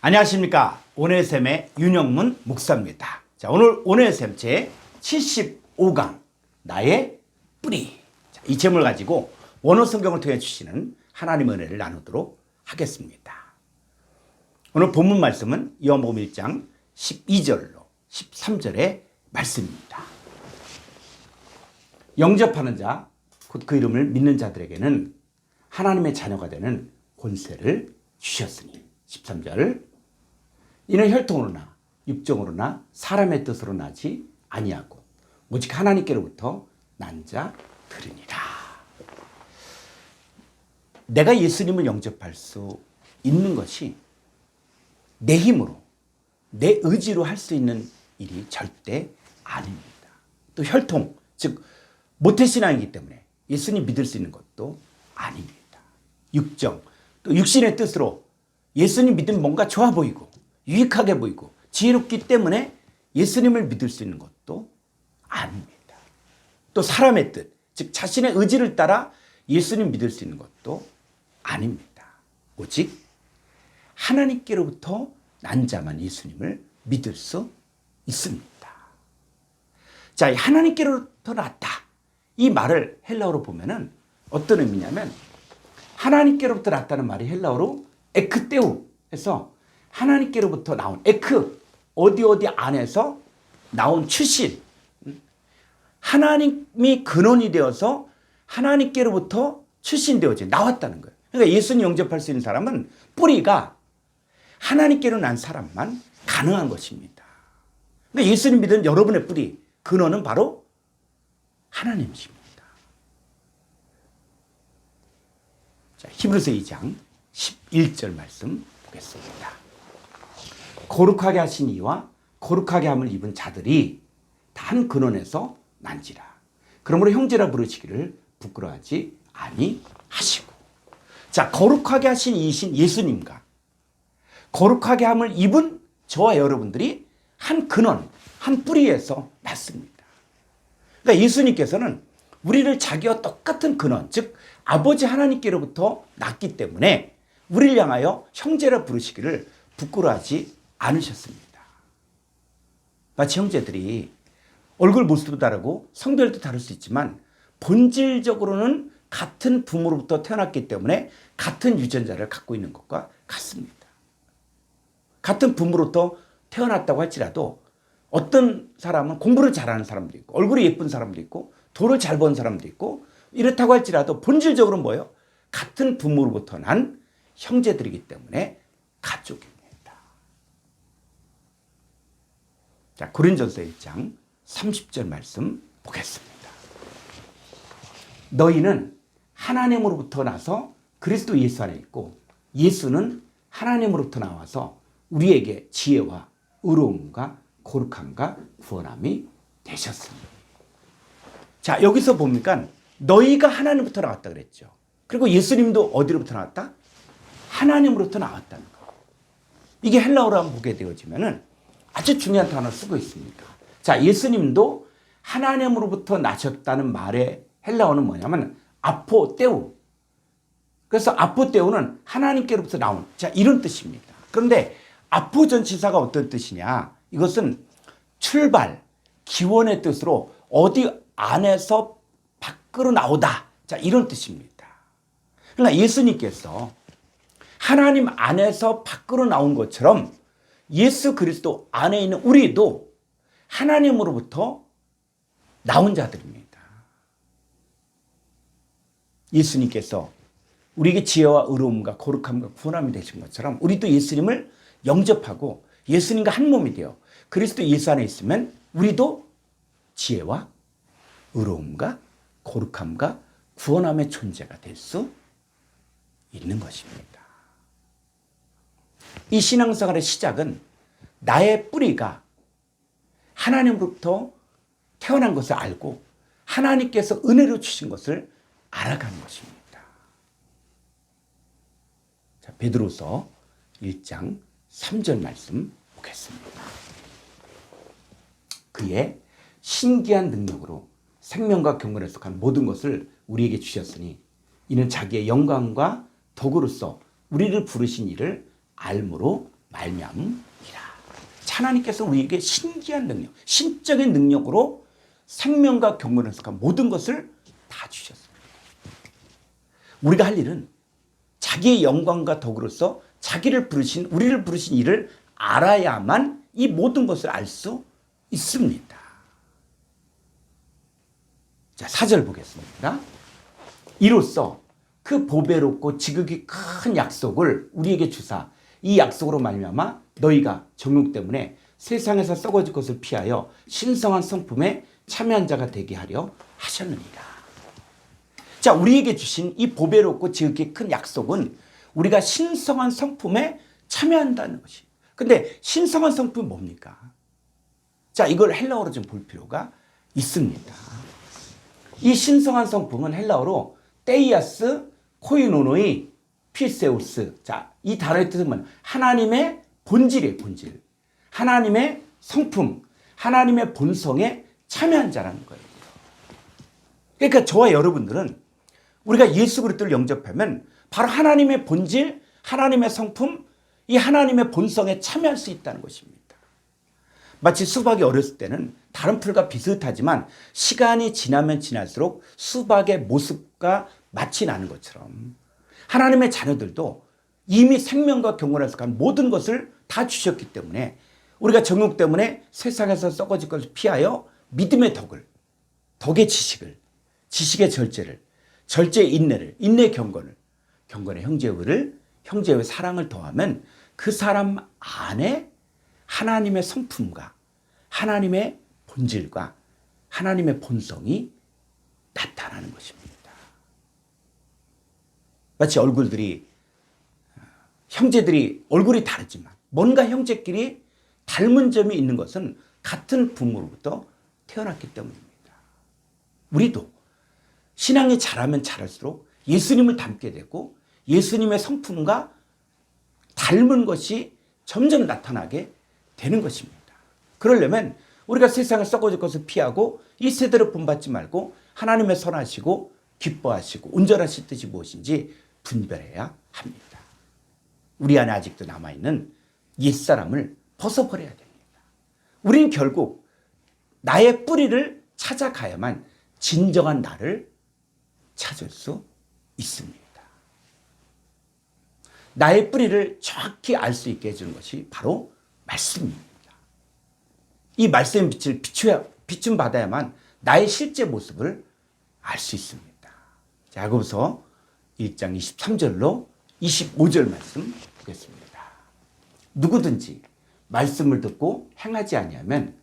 안녕하십니까. 오늘샘의 윤영문 목사입니다. 자, 오늘 오늘샘 제 75강 나의 뿌리. 자, 이 제목을 가지고 원어 성경을 통해 주시는 하나님의 은혜를 나누도록 하겠습니다. 오늘 본문 말씀은 요한복음 1장 12절로 13절의 말씀입니다. 영접하는 자, 곧 그 이름을 믿는 자들에게는 하나님의 자녀가 되는 권세를 주셨으니. 13절 이는 혈통으로나 육정으로나 사람의 뜻으로 나지 아니하고 오직 하나님께로부터 난 자들이니라. 내가 예수님을 영접할 수 있는 것이 내 힘으로 내 의지로 할 수 있는 일이 절대 아닙니다. 또 혈통, 즉 모태신앙이기 때문에 예수님 믿을 수 있는 것도 아닙니다. 육정, 또 육신의 뜻으로 예수님 믿으면 뭔가 좋아 보이고 유익하게 보이고 지혜롭기 때문에 예수님을 믿을 수 있는 것도 아닙니다. 또 사람의 뜻, 즉 자신의 의지를 따라 예수님 믿을 수 있는 것도 아닙니다. 오직 하나님께로부터 난 자만 예수님을 믿을 수 있습니다. 자, 하나님께로부터 났다. 이 말을 헬라어로 보면은 어떤 의미냐면 하나님께로부터 났다는 말이 헬라어로 에크테우 해서 하나님께로부터 나온 에크, 어디 안에서 나온 출신, 하나님이 근원이 되어서 하나님께로부터 출신되어져 나왔다는 거예요. 그러니까 예수님 영접할 수 있는 사람은 뿌리가 하나님께로 난 사람만 가능한 것입니다. 그러니까 예수님 믿은 여러분의 뿌리, 근원은 바로 하나님이십니다. 자, 히브리서 2장 11절 말씀 보겠습니다. 거룩하게 하신 이와 거룩하게 함을 입은 자들이 다 한 근원에서 난지라. 그러므로 형제라 부르시기를 부끄러워하지 아니하시고. 자, 거룩하게 하신 이이신 예수님과 거룩하게 함을 입은 저와 여러분들이 한 근원, 한 뿌리에서 났습니다. 그러니까 예수님께서는 우리를 자기와 똑같은 근원, 즉 아버지 하나님께로부터 났기 때문에 우리를 향하여 형제라 부르시기를 부끄러워하지 않으셨습니다. 마치 형제들이 얼굴 모습도 다르고 성별도 다를 수 있지만 본질적으로는 같은 부모로부터 태어났기 때문에 같은 유전자를 갖고 있는 것과 같습니다. 같은 부모로부터 태어났다고 할지라도 어떤 사람은 공부를 잘하는 사람도 있고 얼굴이 예쁜 사람도 있고 돈을 잘 버는 사람도 있고 이렇다고 할지라도 본질적으로 뭐예요? 같은 부모로부터 난 형제들이기 때문에 가족입니다. 자, 고린도전서 1장 30절 말씀 보겠습니다. 너희는 하나님으로부터 나서 그리스도 예수 안에 있고 예수는 하나님으로부터 나와서 우리에게 지혜와 의로움과 거룩함과 구원함이 되셨습니다. 자, 여기서 보니까 너희가 하나님부터 나왔다 그랬죠. 그리고 예수님도 어디로부터 나왔다? 하나님으로부터 나왔다는 거. 이게 헬라어로 한번 보게 되어지면은 아주 중요한 단어를 쓰고 있습니다. 자, 예수님도 하나님으로부터 나셨다는 말의 헬라어는 뭐냐면 아포테우. 그래서 아포테우는 하나님께로부터 나온, 자, 이런 뜻입니다. 그런데 아포전치사가 어떤 뜻이냐? 이것은 출발, 기원의 뜻으로 어디 안에서 밖으로 나오다. 자, 이런 뜻입니다. 그러니까 예수님께서 하나님 안에서 밖으로 나온 것처럼 예수 그리스도 안에 있는 우리도 하나님으로부터 나온 자들입니다. 예수님께서 우리에게 지혜와 의로움과 거룩함과 구원함이 되신 것처럼 우리도 예수님을 영접하고 예수님과 한 몸이 되어 그리스도 예수 안에 있으면 우리도 지혜와 의로움과 거룩함과 구원함의 존재가 될 수 있는 것입니다. 이 신앙생활의 시작은 나의 뿌리가 하나님으로부터 태어난 것을 알고 하나님께서 은혜로 주신 것을 알아가는 것입니다. 자, 베드로서 1장 3절 말씀 보겠습니다. 그의 신기한 능력으로 생명과 경건에 속한 모든 것을 우리에게 주셨으니 이는 자기의 영광과 덕으로서 우리를 부르신 이를 알므로 말미암음이라. 하나님께서 우리에게 신기한 능력, 신적인 능력으로 생명과 경건을 속한 모든 것을 다 주셨습니다. 우리가 할 일은 자기의 영광과 덕으로서 우리를 부르신 이를 알아야만 이 모든 것을 알 수 있습니다. 자, 4절 보겠습니다. 이로써 그 보배롭고 지극히 큰 약속을 우리에게 주사 이 약속으로 말미암아 너희가 정욕 때문에 세상에서 썩어질 것을 피하여 신성한 성품에 참여한 자가 되게 하려 하셨느니라. 자, 우리에게 주신 이 보배롭고 지극히 큰 약속은 우리가 신성한 성품에 참여한다는 것이. 근데 신성한 성품이 뭡니까? 자, 이걸 헬라어로 좀 볼 필요가 있습니다. 이 신성한 성품은 헬라어로 테이아스 코이노노이 필세우스. 자, 이 단어의 뜻은 뭐냐? 하나님의 본질이에요, 본질. 하나님의 성품, 하나님의 본성에 참여한 자라는 거예요. 그러니까 저와 여러분들은 우리가 예수 그리스도를 영접하면 바로 하나님의 본질, 하나님의 성품, 이 하나님의 본성에 참여할 수 있다는 것입니다. 마치 수박이 어렸을 때는 다른 풀과 비슷하지만 시간이 지나면 지날수록 수박의 모습과 마치 나는 것처럼 하나님의 자녀들도 이미 생명과 경건에 속한 모든 것을 다 주셨기 때문에 우리가 정욕 때문에 세상에서 썩어질 것을 피하여 믿음의 덕을, 덕의 지식을, 지식의 절제를, 절제의 인내를, 인내의 경건을, 경건의 형제의를, 형제의 사랑을 더하면 그 사람 안에 하나님의 성품과 하나님의 본질과 하나님의 본성이 나타나는 것입니다. 마치 형제들이 얼굴이 다르지만 뭔가 형제끼리 닮은 점이 있는 것은 같은 부모로부터 태어났기 때문입니다. 우리도 신앙이 자라면 자랄수록 예수님을 닮게 되고 예수님의 성품과 닮은 것이 점점 나타나게 되는 것입니다. 그러려면 우리가 세상을 썩어질 것을 피하고 이 세대로 본받지 말고 하나님의 선하시고 기뻐하시고 온전하신 뜻이 무엇인지 분별해야 합니다. 우리 안에 아직도 남아있는 옛사람을 벗어버려야 됩니다. 우리는 결국 나의 뿌리를 찾아가야만 진정한 나를 찾을 수 있습니다. 나의 뿌리를 정확히 알 수 있게 해주는 것이 바로 말씀입니다. 이 말씀의 빛을 비춤 받아야만 나의 실제 모습을 알 수 있습니다. 야고보서 1장 23절로 25절 말씀 보겠습니다. 누구든지 말씀을 듣고 행하지 아니하면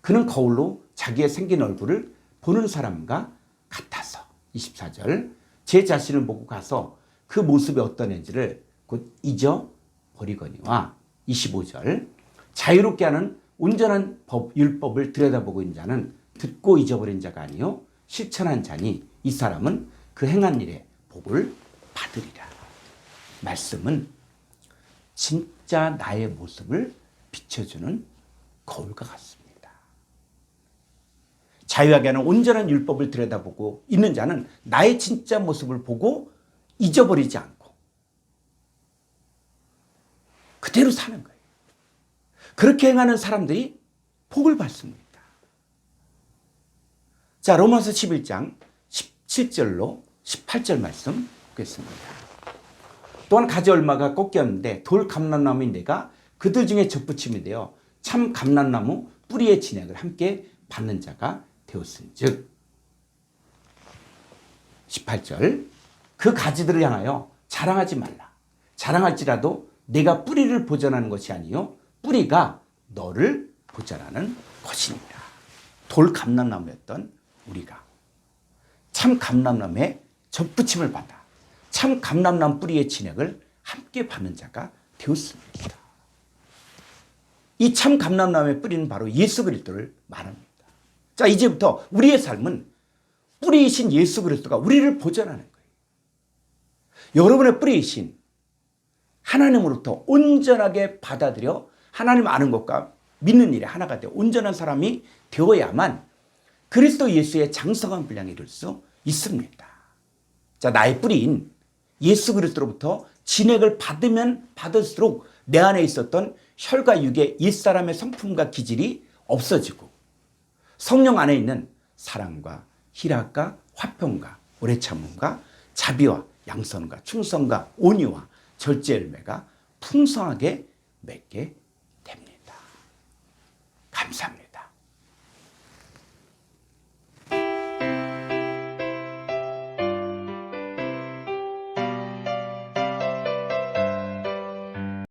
그는 거울로 자기의 생긴 얼굴을 보는 사람과 같아서 24절 제 자신을 보고 가서 그 모습이 어떤 앤지를 곧 잊어버리거니와 25절 자유롭게 하는 온전한 율법을 들여다보고 있는 자는 듣고 잊어버린 자가 아니요 실천한 자니 이 사람은 그 행한 일에 복을 받으리라. 말씀은 진짜 나의 모습을 비춰주는 거울과 같습니다. 자유하게 하는 온전한 율법을 들여다보고 있는 자는 나의 진짜 모습을 보고 잊어버리지 않고 그대로 사는 거예요. 그렇게 행하는 사람들이 복을 받습니다. 자, 로마서 11장 17절로 18절 말씀 보겠습니다. 또한 가지 얼마가 꺾였는데 돌 감람나무인 내가 그들 중에 접붙임이 되어 참 감람나무 뿌리의 진액을 함께 받는 자가 되었은즉 18절 그 가지들을 향하여 자랑하지 말라. 자랑할지라도 내가 뿌리를 보전하는 것이 아니요 뿌리가 너를 보전하는 것이니라. 돌 감람나무였던 우리가 참 감람나무에 접붙임을 받아 참 감람나무 뿌리의 진액을 함께 받는 자가 되었습니다. 이 참 감람나무의 뿌리는 바로 예수 그리스도를 말합니다. 자, 이제부터 우리의 삶은 뿌리이신 예수 그리스도가 우리를 보전하는 거예요. 여러분의 뿌리이신 하나님으로부터 온전하게 받아들여 하나님 아는 것과 믿는 일에 하나가 되어 온전한 사람이 되어야만 그리스도 예수의 장성한 분량에 이를 수 있습니다. 자, 나의 뿌리인 예수 그리스도로부터 진액을 받으면 받을수록 내 안에 있었던 혈과 육의 옛사람의 성품과 기질이 없어지고 성령 안에 있는 사랑과 희락과 화평과 오래 참음과 자비와 양선과 충성과 온유와 절제 열매가 풍성하게 맺게 됩니다. 감사합니다.